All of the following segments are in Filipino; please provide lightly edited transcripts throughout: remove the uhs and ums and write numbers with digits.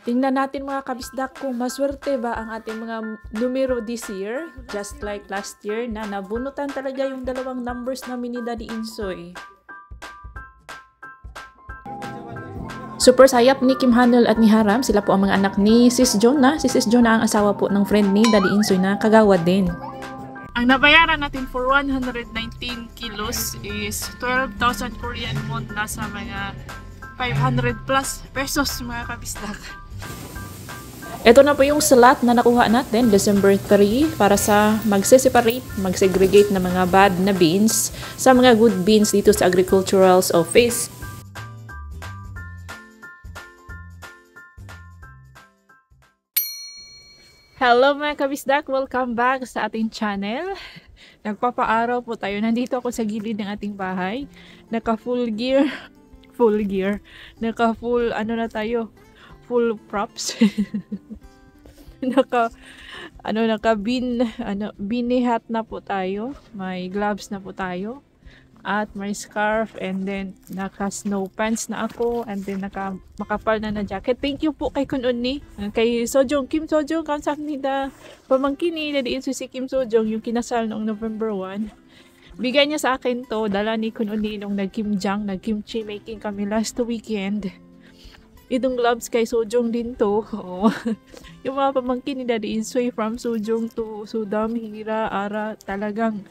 Tingnan natin mga kabisdak kung maswerte ba ang ating mga numero this year, just like last year na nabunutan talaga yung dalawang numbers namin ni Daddy Insoy. Super sayap ni Kim Hanel at ni Haram, sila po ang mga anak ni Sis Jonah. Si Sis Jonah ang asawa po ng friend ni Daddy Insoy na kagawad din. Ang nabayaran natin for 119 kilos is 12,000 Korean won, nasa mga 500 plus pesos mga kabisdak. Ito na po yung slot na nakuha natin December 3 para sa magse-separate, mag-segregate na mga bad na beans sa mga good beans dito sa Agricultural's Office. Hello mga kabisdak! Welcome back sa ating channel. Nagpapaaraw po tayo. Nandito ako sa gilid ng ating bahay. Naka full gear. Naka full na tayo. Full props. Beanie hat na po tayo. May gloves na po tayo. At may scarf, and then naka snow pants na ako, and then naka makapal na jacket. Thank you po kay Kununni, kay Sojong, Kim Sojong, kansak ni da pamangkin ni Daddy Insoy si Kim Sojong, yung kinasal noong November 1. Bigay niya sa akin to, dala ni Kununni nung nag-kimjang, nag-kimchi making kami last weekend. Itong gloves kay Sojong din to. Oh. Yung mga pamangkin ni Daddy Insoy from Sojong to Sudam, Hira, Ara, talagang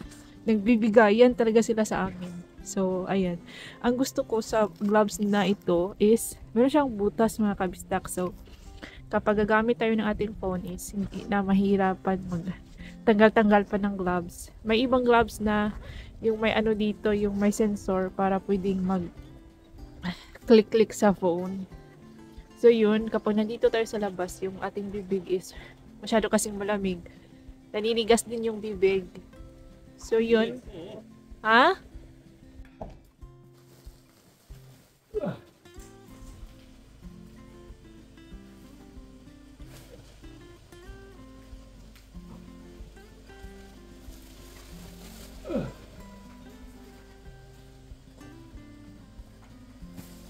nagbibigayan talaga sila sa amin. So, ayan. Ang gusto ko sa gloves na ito is, meron siyang butas mga kabistak. So, kapag gagamit tayo ng ating phone is, hindi na mahirapan tanggal-tanggal pa ng gloves. May ibang gloves na, yung may dito, yung may sensor para pwedeng mag-click-click sa phone. So, yun. Kapag nandito tayo sa labas, yung ating bibig is masyado kasing malamig. Naninigas din yung bibig. So, yun. Ha?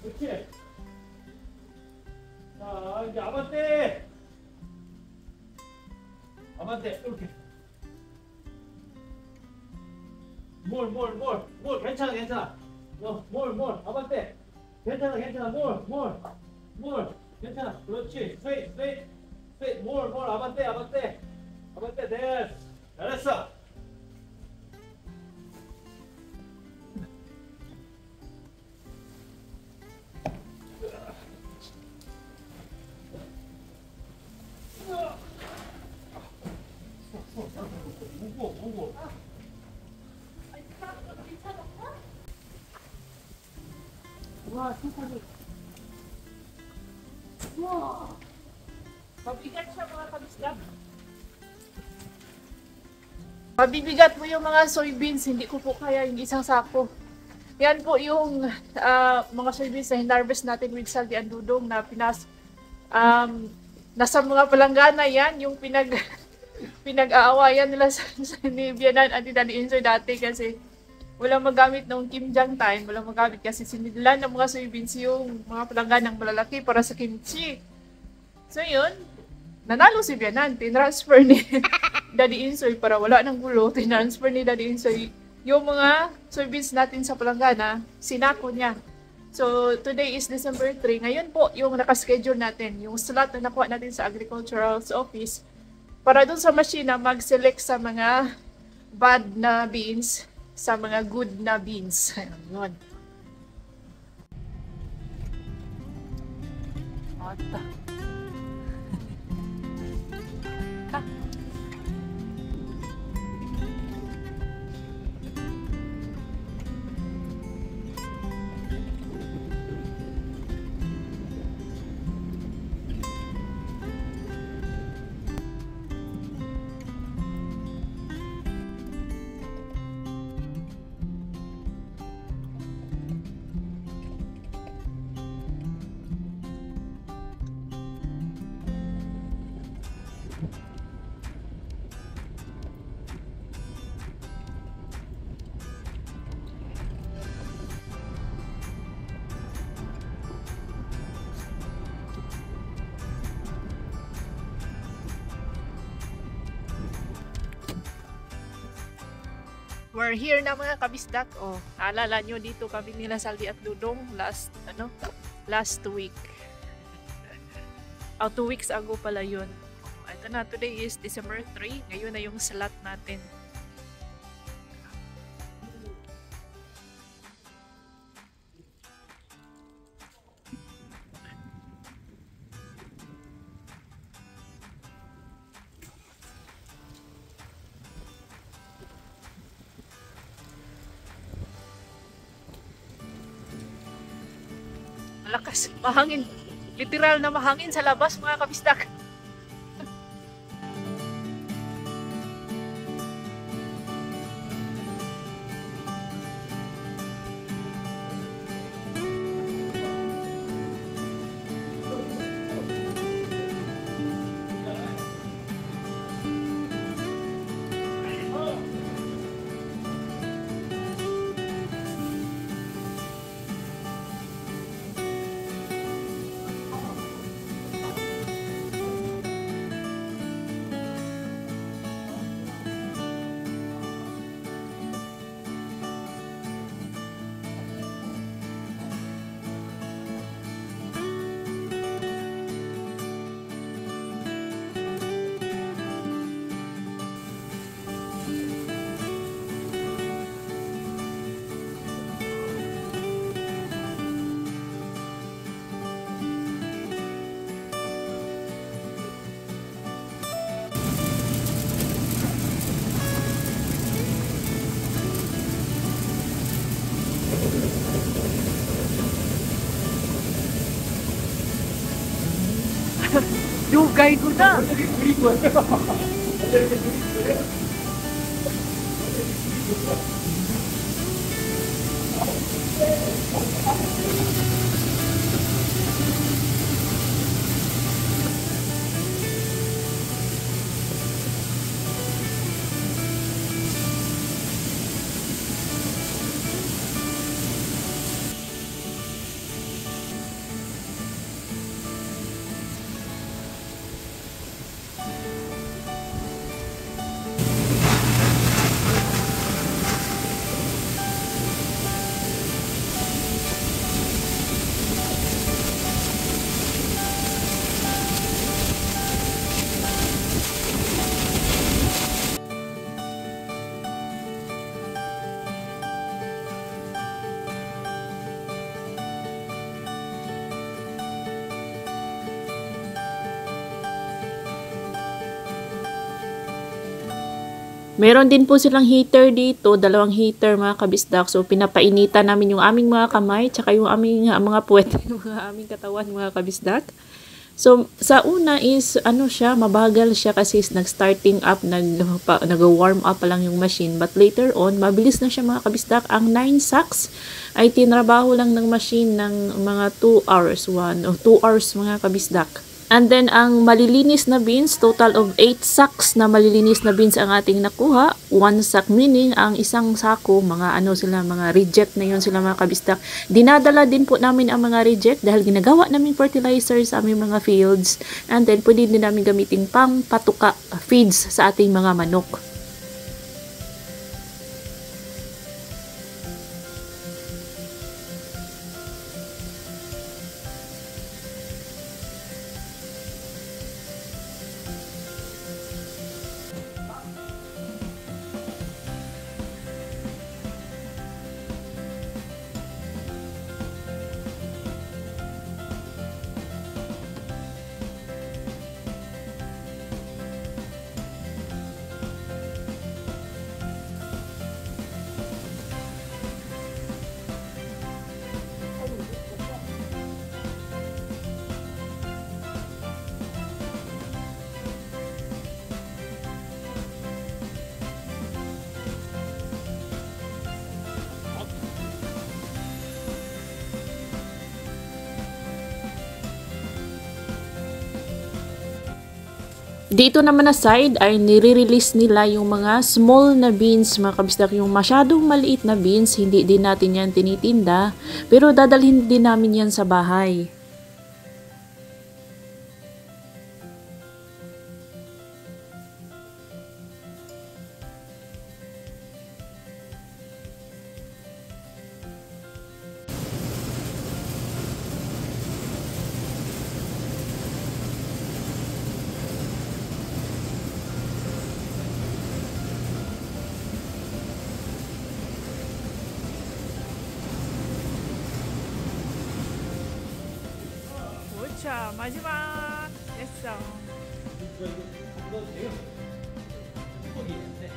그렇지. 자, 이제 아반떼. 아반떼, 이렇게. 뭘, 괜찮아. 아반떼. 괜찮아, 뭘, 괜찮아. 그렇지. 스윗, 뭘, 아반떼, 됐어. 잘했어. 무거워. Wow, super. Wow. Mabigat siya mga kabisdak. Mabibigat mo yung mga soybeans, hindi ko po kaya yung isang sako. Yan po yung mga soybeans na hinarvest natin with Saldi Andudong na nasa mga palanggana yan, yung pinag-aawayan nila sa ni Bianan at Daddy Insoy dati kasi walang magamit noong Kimjang time, walang magamit kasi sinilan ng mga soybeans yung mga palangganang malalaki para sa kimchi. So yun, nanalo si Bianan, tinransfer ni Daddy Insoy para wala ng gulo, tinransfer ni Daddy Insoy yung mga soybeans natin sa palanggana, sinako niya. So today is December 3, ngayon po yung nakaschedule natin, yung slot na nakuha natin sa Agricultural's Office para dun sa machine na mag-select sa mga bad na beans sa mga good na beans. Ayun. Ata. We're here na mga kabisdak. Oh, naalala nyo dito kami nila Saldi at Dudong last week. 2 weeks ago pala yun. Ito na, today is December 3. Ngayon na yung slot natin. Malakas, mahangin. Literal na mahangin sa labas mga kabisdak. Dugay ko na! Meron din po silang heater dito, 2 heater mga kabisdak. So pinapainitan namin yung aming mga kamay, tsaka yung aming mga puwet, yung mga aming katawan mga kabisdak. So sa una is siya, mabagal siya kasi nag-starting up, nag-warm up pa lang yung machine. But later on, mabilis na siya mga kabisdak. Ang 9 sacks ay tinrabaho lang ng machine ng mga 2 hours, 2 hours mga kabisdak. And then, ang malilinis na beans, total of 8 sacks na malilinis na beans ang ating nakuha. 1 sack meaning, ang isang sako, mga mga reject na yun sila mga kabisdak. Dinadala din po namin ang mga reject dahil ginagawa namin fertilizer sa aming mga fields. And then, pwede din namin gamitin pang patuka feeds sa ating mga manok. Dito naman na side ay nire-release nila yung mga small na beans mga kabisdak. Yung masyadong maliit na beans, hindi din natin yan tinitinda. Pero dadalhin din namin yan sa bahay. 시아 마지막 됐어. 이거 돼요. 뚜껑이 있는데.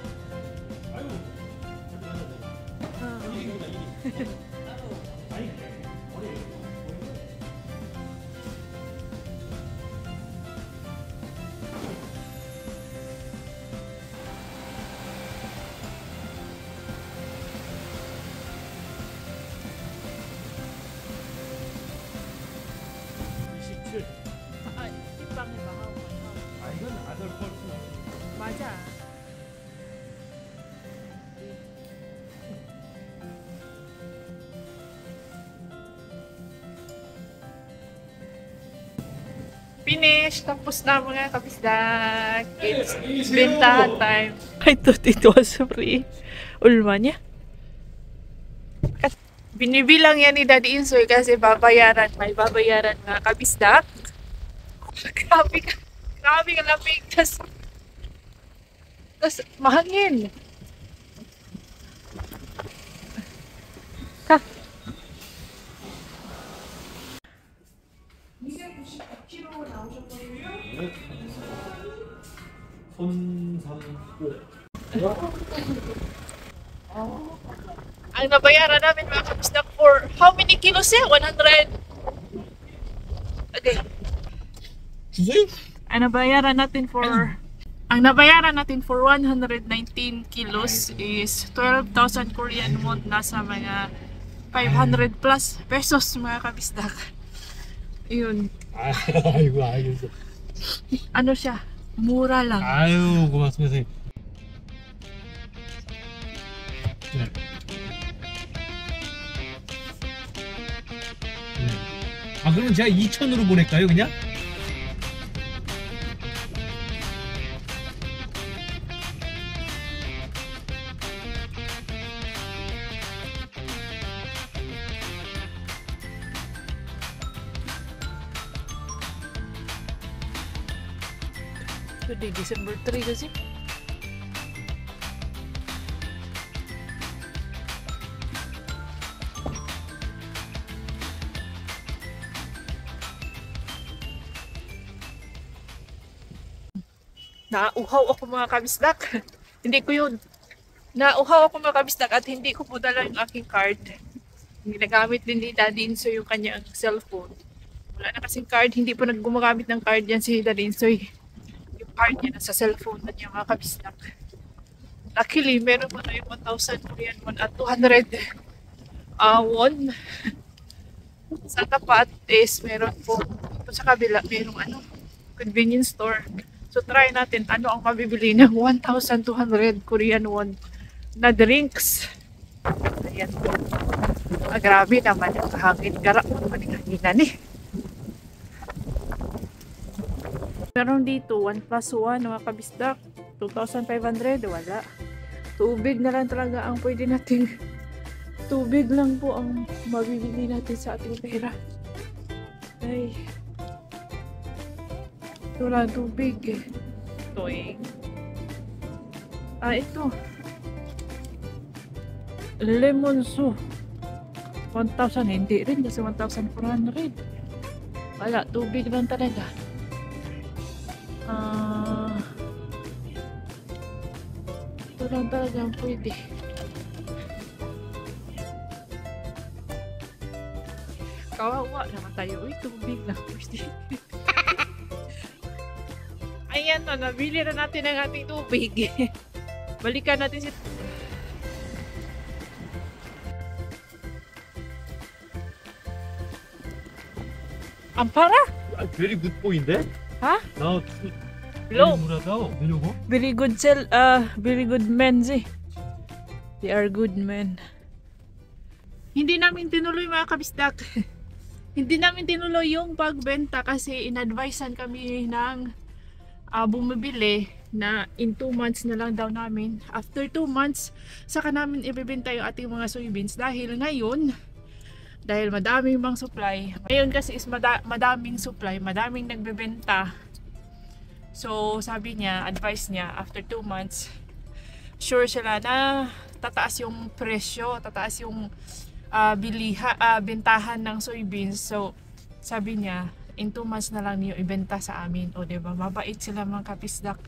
아유. 이기구나 이기. 아니 머리. 27. 아, 뒷방에 나하고 아 이건 아들 펄스. 맞아. Finish! Tapos na mga kapisdak. It's bentahan time. I thought it was free. Ulma niya. Binibilang yan ni Daddy Insoy kasi babayaran. May babayaran mga kabisdak. Grabe ka. Grabe ka lamig. Tas mahangin. Ha? 손삼고. Ang nabayaran namin mga kabisdak for how many kilos eh? 100? Okay. 주세요? Ang nabayaran natin for 119 kilos is 12,000 Korean won, nasa mga 500 plus pesos mga kabisdak. Yun. 아이고 알겠어. Ano siya? Mura lang. 아유 고맙습니다. 네. 아 그러면 제가 2,000으로 보낼까요 그냥? Today, December 3 kasi. Nauhaw ako mga kabisdak. Hindi ko yun. Nauhaw ako mga kabisdak at hindi ko po dala yung aking card. Ginagamit din ni Daddy Insoy yung kanyang cellphone. Wala na kasing card. Hindi po naggumagamit ng card yan si Daddy Insoy. Yung card niya nasa cellphone na niya mga kabisdak. Luckily, meron mo na yung 1,000 Korean won at 200 won. Sa tapat is meron po. Ito sa kabila, merong convenience store. So try natin ano ang mabibili ng 1,200 Korean won na drinks. Ayan. Ah, grabe naman yung kahangin. Garap mo kanina eh. Meron dito 1 plus 1 mga kabisdak. 2,500. Wala. Tubig na lang talaga ang pwede natin. Tubig lang po ang mabibili natin sa ating pera. Ay. Wala tubig eh. Toing. Ah, ito. Lemon soup. 1,000. Hindi rin kasi 1,400. Wala. Tubig lang talaga. Ito lang talaga ang pwede. Kawawa naman tayo. Uy, tubig lang. Ayan na, nabili na natin ang ating tubig. Balikan natin si... Ampara? Very good boy인데? Ha? 나 Hello? 물하다 내려고? Very good men eh. They are good men. Hindi namin tinuloy mga kabisdak. Hindi namin tinuloy yung pagbenta kasi in-advisean kami ng bumibili na in 2 months na lang daw namin. After 2 months, saka namin ibibenta yung ating mga soybeans dahil ngayon, dahil madaming bang supply. Ngayon kasi is madaming supply, madaming nagbebenta. So sabi niya, advice niya, after 2 months, sure sila na tataas yung presyo, tataas yung bentahan ng soybeans. So sabi niya, in 2 months na lang niyo ibenta sa amin. O diba, mabait sila mga kapisdak.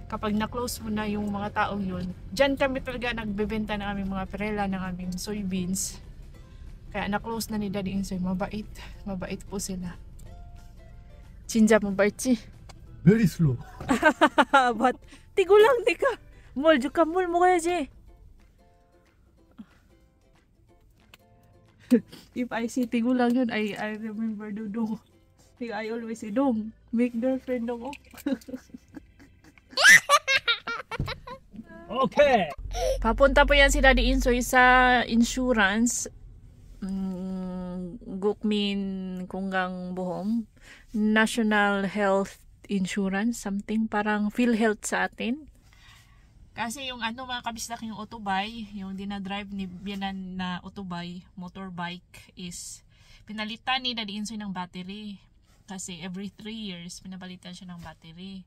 Kapag na-close mo na yung mga taong yun, dyan kami talaga nagbebenta ng aming mga perela, ng aming soybeans. Kaya na-close na ni Daddy Insoy. Mabait. Mabait po sila. 진짜 mabait. Very slow. But tigulang di ka. 뭘 줄까? 물 먹어야지. If I see tigulang yun, I remember Dudong. I always say, Dong, make girlfriend ako. Okay. Papunta po yan si Daddy Insoy sa insurance. Gukmin Kunggang Buhom. National Health Insurance. Something parang PhilHealth sa atin. Kasi yung mga kabisdak yung otobay, yung dinadrive ni Bianan na otobay, motorbike, is pinalitan ni Daddy Insoy ng battery. Kasi every 3 years, pinabalitan siya ng battery.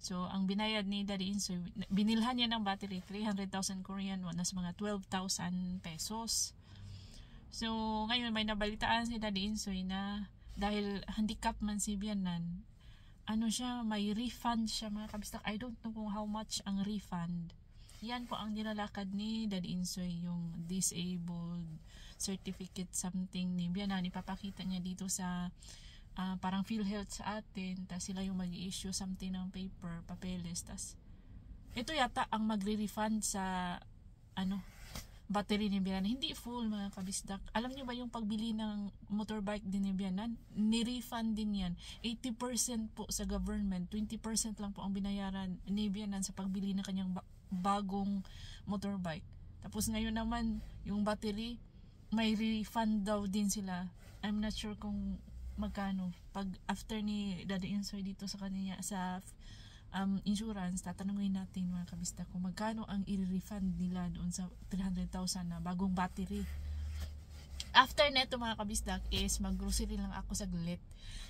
So, ang binayad ni Daddy Insoy, binilhan niya ng battery, 300,000 Korean won, nas mga 12,000 pesos. So, ngayon may nabalitaan si Daddy Insoy na dahil handicap man si Bianan, may refund siya mga kabistak. I don't know kung how much ang refund. Yan po ang nilalakad ni Daddy Insoy, yung disabled certificate something ni Bianan. Ipapakita niya dito sa parang PhilHealth sa atin, tas sila yung mag-i-issue something ng paper, papeles, tas ito yata ang magre-refund sa battery ni Bianan. Hindi full mga kabisdak. Alam niyo ba yung pagbili ng motorbike din ni Bianan, ni-refund din yan. 80% po sa government, 20% lang po ang binayaran ni Bianan sa pagbili ng kanyang bagong motorbike. Tapos ngayon naman yung battery, may refund daw din sila. I'm not sure kung magkano. Pag after ni Daddy Insoy dito sa kanya sa insurance, tatanungin natin mga kabisdak kung magkano ang i-refund nila doon sa 300,000 na bagong battery. After neto mga kabisdak is mag-grocery lang ako saglit.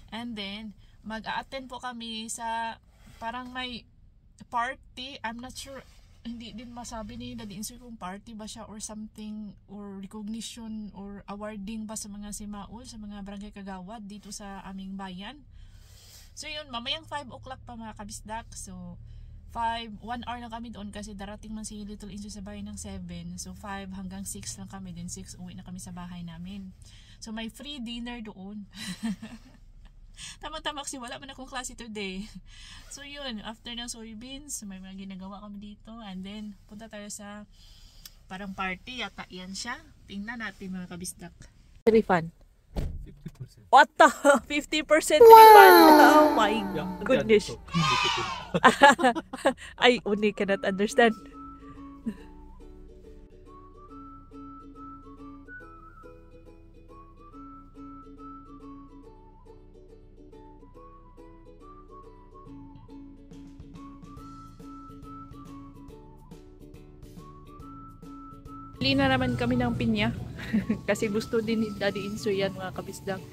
And then mag-a-attend po kami sa parang may party. I'm not sure, hindi din masabi ni Daddy Insoy kung party ba siya or something, or recognition or awarding ba sa mga simaul, sa mga barangay kagawad dito sa aming bayan. So yun, mamayang 5 o'clock pa mga kabisdak. So 1 hour lang kami doon kasi darating man si Little Insoy sa bahay ng 7. So 5 hanggang 6 lang kami, then 6 uwi na kami sa bahay namin. So may free dinner doon. Tama-tama kasi wala man akong klase today. So yun, after ng soybeans, may mga ginagawa kami dito. And then, punta tayo sa parang party. Yata yan siya. Tingnan natin mga kabisdak. Refund. 50%. What the? 50% refund? Oh my goodness. I only cannot understand. Bili na naman kami ng pinya. Kasi gusto din ni Daddy Insoy yan mga kabisdak.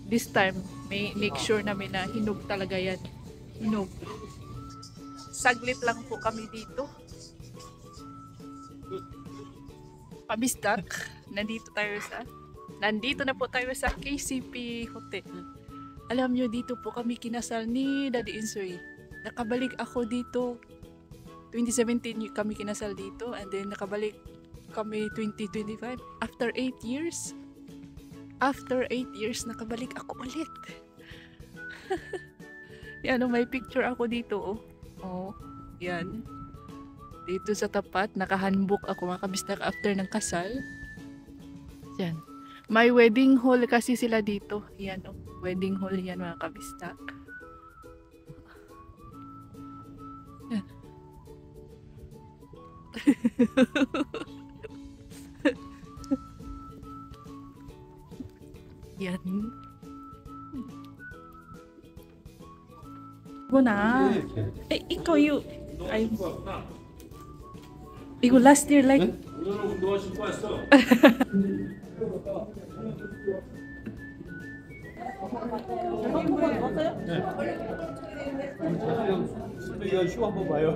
This time, may make sure namin na hinog talaga yan. Hinog. Saglit lang po kami dito. Kabisdak, nandito na po tayo sa KCP Hotel. Alam nyo, dito po kami kinasal ni Daddy Insoy. Nakabalik ako dito 2017 kami kinasal dito, and then nakabalik kami 2025 after 8 years. After 8 years nakabalik ako ulit. Yan, may picture ako dito. Oh, yan. Dito sa tapat nakahanbok ako mga kabisdak after ng kasal. Yan. May wedding hall kasi sila dito. Yan, wedding hall yan mga kabisdak. Yan. Yan. Go na. Ikaw 이거 last year like 오늘은 운동화 신고 왔어. 이거 쇼 한번 봐요.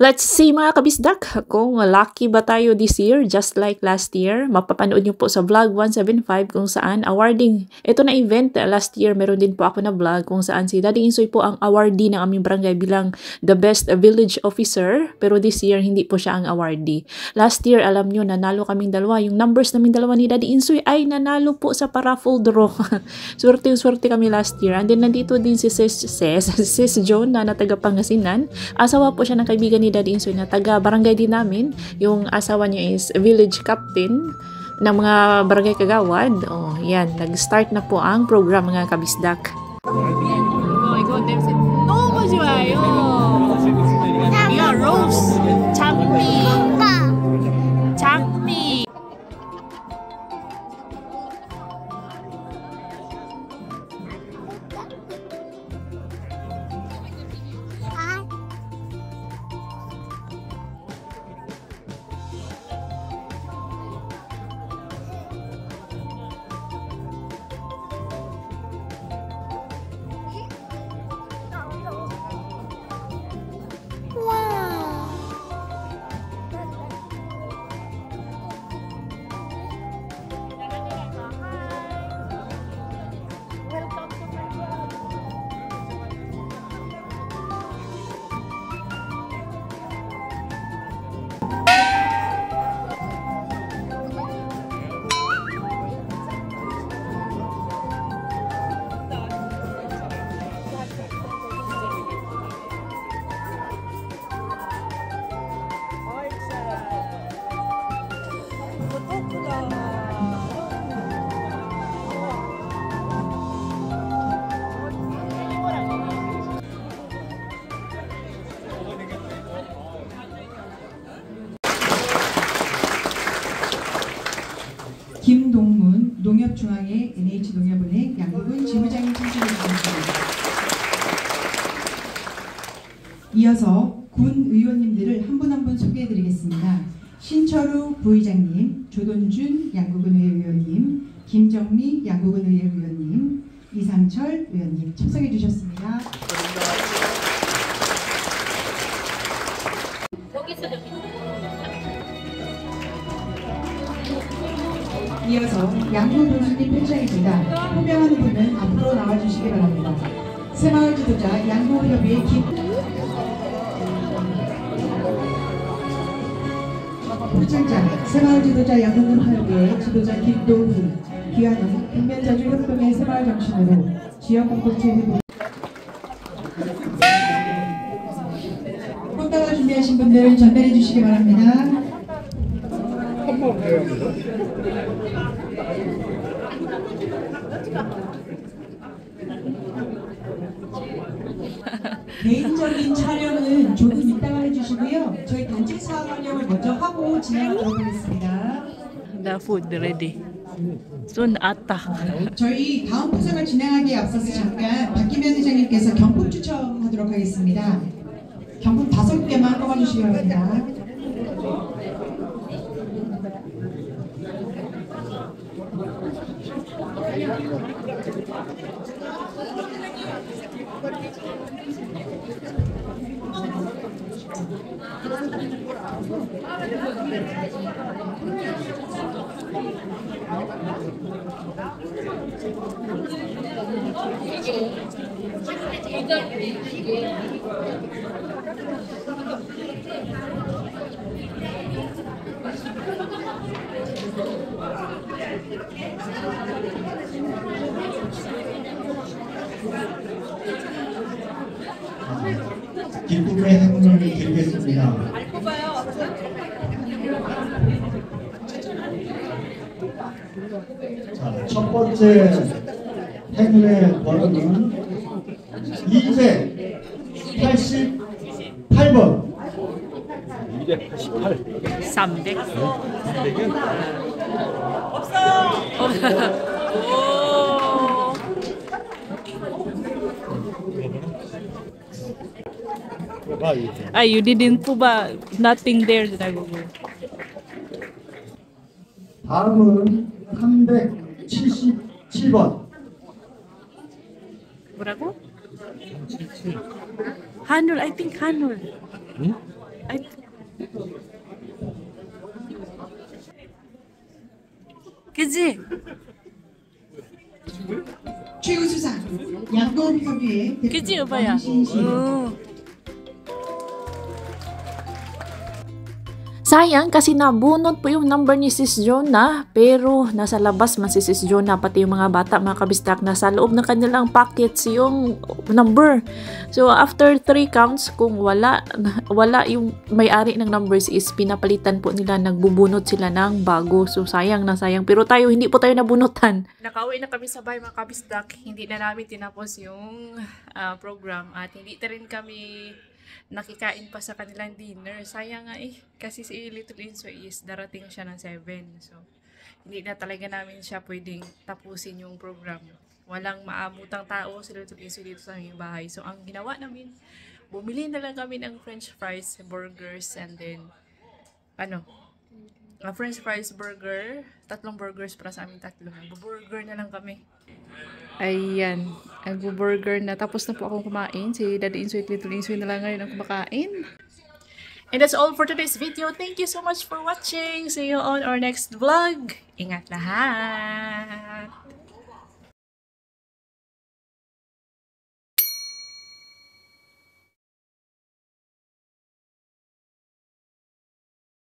Let's see mga kabisdak kung lucky ba tayo this year just like last year. Mapapanood nyo po sa vlog 175 kung saan awarding. Ito na event last year meron din po ako na vlog kung saan si Daddy Insoy po ang awardee ng aming barangay bilang the best village officer. Pero this year hindi po siya ang awardee. Last year alam nyo nanalo kaming dalawa. Yung numbers naming dalawa ni Daddy Insoy ay nanalo po sa paraffle draw. Swerte kami last year. And then nandito din si Sis Joan na taga Pangasinan. Asawa po siya ng kaibigan ni Daddy Insoy na taga barangay din namin. Yung asawa niya is village captain ng mga barangay kagawad. Oh, yan. Nag-start na po ang program mga kabisdak. 이거 냄새 너무 좋아요. 이거 로스, 장미, 장미. 김동문 농협중앙회 NH농협은행 양국은 지부장님 참석해 주셨습니다. 이어서 군 의원님들을 한 분 한 분 소개해 드리겠습니다. 신철우 부의장님, 조돈준 양국은의회 의원님, 김정미 양국은의회 의원님, 이상철 의원님 참석해 주셨습니다. 이어서 양국 군수님 표창입니다. 호명하는 분은 앞으로 나와주시기 바랍니다. 새마을 지도자 양국협의회 표창장 새마을 지도자 양국협의회 지도자 김도훈 귀하는 국면자주 협동의 새마을 정신으로 지역 공동체 회복 꽃다발 준비하신 분들 전달해 주시기 바랍니다. 개인적인 촬영은 조금 이따가 해주시고요. 저희 단체 사업 촬영을 먼저 하고 진행하도록 하겠습니다. The food ready. Soon ata. 저희 다음 포상을 진행하기에 앞서서 잠깐 박기면 회장님께서 경품 추첨하도록 하겠습니다. 경품 5개만 뽑아주시기 바랍니다. 기쁨의 행운을 드리겠습니다. 자, 첫 번째 행운의 번호는 288번. 288. 300. 300은? Ay, you didn't po ba? Nothing there. 다음은 377번. 뭐라고? 한울, I think 한울. 응? I 그지? 최우수상 양도협의회 그지, 대표 오빠야? 왕신실 Sayang kasi nabunot po yung number ni Sis Jonah, pero nasa labas man si Sis Jonah, pati yung mga bata, mga kabistak, nasa loob ng kanilang pockets yung number. So after 3 counts, kung wala yung may-ari ng numbers is pinapalitan po nila, nagbubunot sila ng bago. So sayang na sayang, pero tayo hindi po tayo nabunutan. Nakauwi na kami sa bahay, mga kabistak, hindi na namin tinapos yung program at hindi na rin kami nakikain pa sa kanilang dinner. Sayang nga kasi si Little Insoy is darating siya ng 7. So, hindi na talaga namin siya pwedeng tapusin yung program. Walang maabutang tao si Little Insoy dito sa aming bahay. So, ang ginawa namin, bumili na lang kami ng french fries, burgers, and then, french fries, burger, 3 burgers para sa aming 3. Burger na lang kami. Ayan, burger na. Tapos na po akong kumain. Si Daddy Insoy at Little Insoy na lang ngayon ang kumakain. And that's all for today's video. Thank you so much for watching. See you on our next vlog. Ingat lahat!